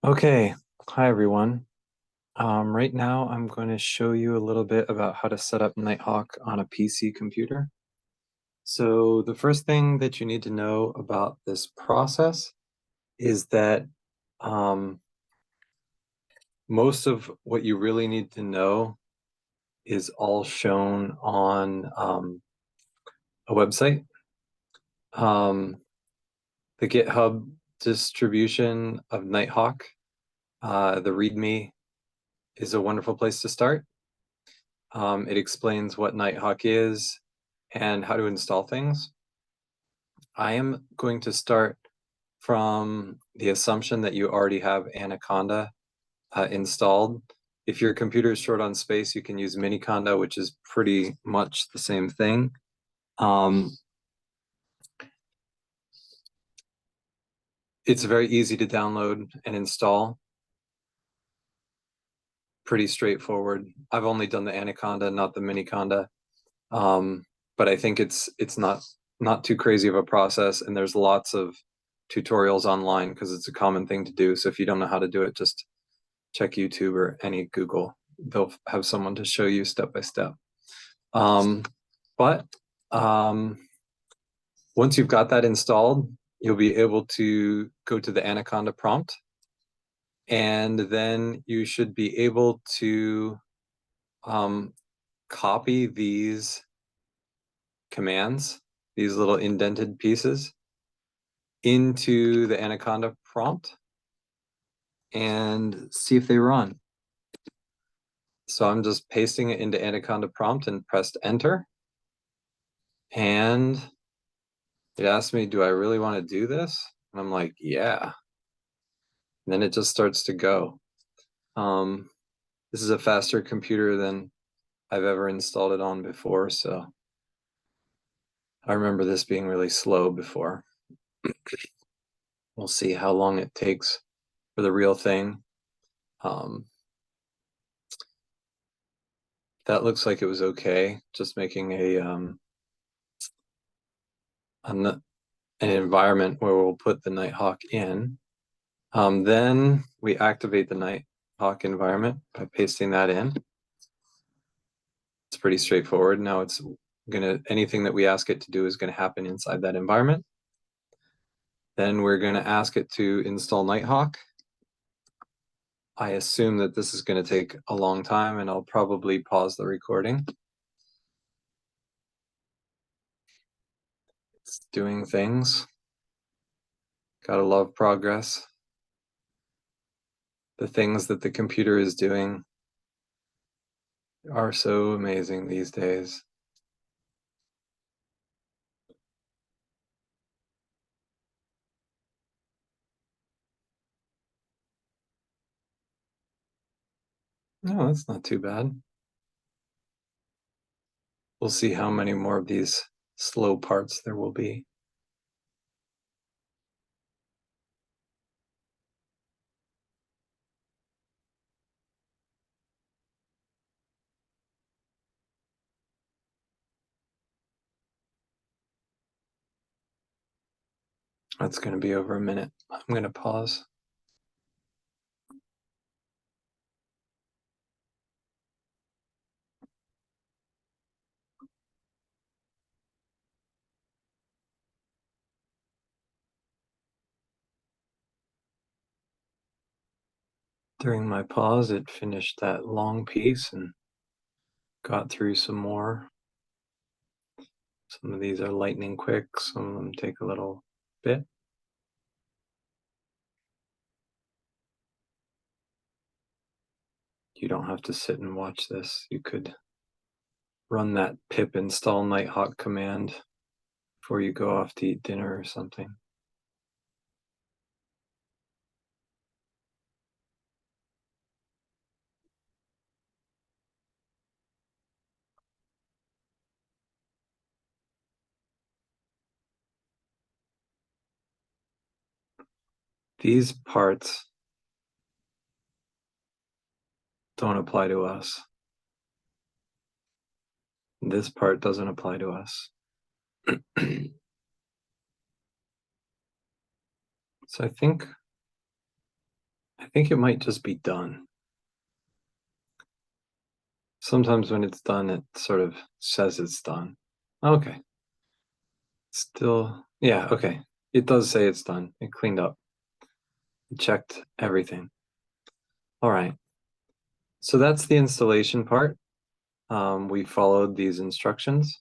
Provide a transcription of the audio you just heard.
Okay, hi everyone. Right now I'm going to show you a little bit about how to set up Nighthawk on a PC computer. So the first thing that you need to know about this process is that um, most of what you really need to know is all shown on a website. Um, the GitHub distribution of Nighthawk, the README, is a wonderful place to start. It explains what Nighthawk is and how to install things. I am going to start from the assumption that you already have Anaconda installed. If your computer is short on space, you can use Miniconda, which is pretty much the same thing. It's very easy to download and install. Pretty straightforward. I've only done the Anaconda, not the Miniconda. But I think it's not too crazy of a process, and there's lots of tutorials online because it's a common thing to do. So if you don't know how to do it, just check YouTube or any Google. They'll have someone to show you step by step. But once you've got that installed, you'll be able to go to the Anaconda prompt, and then you should be able to copy these commands, these little indented pieces, into the Anaconda prompt and see if they run. So I'm just pasting it into Anaconda prompt and pressed enter. And it asked me, do I really want to do this? And I'm like, yeah. And then it just starts to go. This is a faster computer than I've ever installed it on before. So I remember this being really slow before. We'll see how long it takes for the real thing. That looks like it was okay. Just making an environment where we'll put the Nighthawk in. Then we activate the Nighthawk environment by pasting that in. It's pretty straightforward. Now anything that we ask it to do is gonna happen inside that environment. Then we're gonna ask it to install Nighthawk. I assume that this is gonna take a long time, and I'll probably pause the recording. It's doing things. Gotta love progress. The things that the computer is doing are so amazing these days. No, that's not too bad. We'll see how many more of these slow parts there will be. That's going to be over a minute. I'm going to pause. During my pause, it finished that long piece and got through some more. Some of these are lightning quick, some of them take a little bit. You don't have to sit and watch this. You could run that pip install Nighthawk command before you go off to eat dinner or something. These parts don't apply to us. This part doesn't apply to us. So I think I think it might just be done. Sometimes when it's done, it sort of says it's done. Okay. Still, yeah, okay. It does say it's done. It cleaned up. It checked everything. All right. So that's the installation part. We followed these instructions.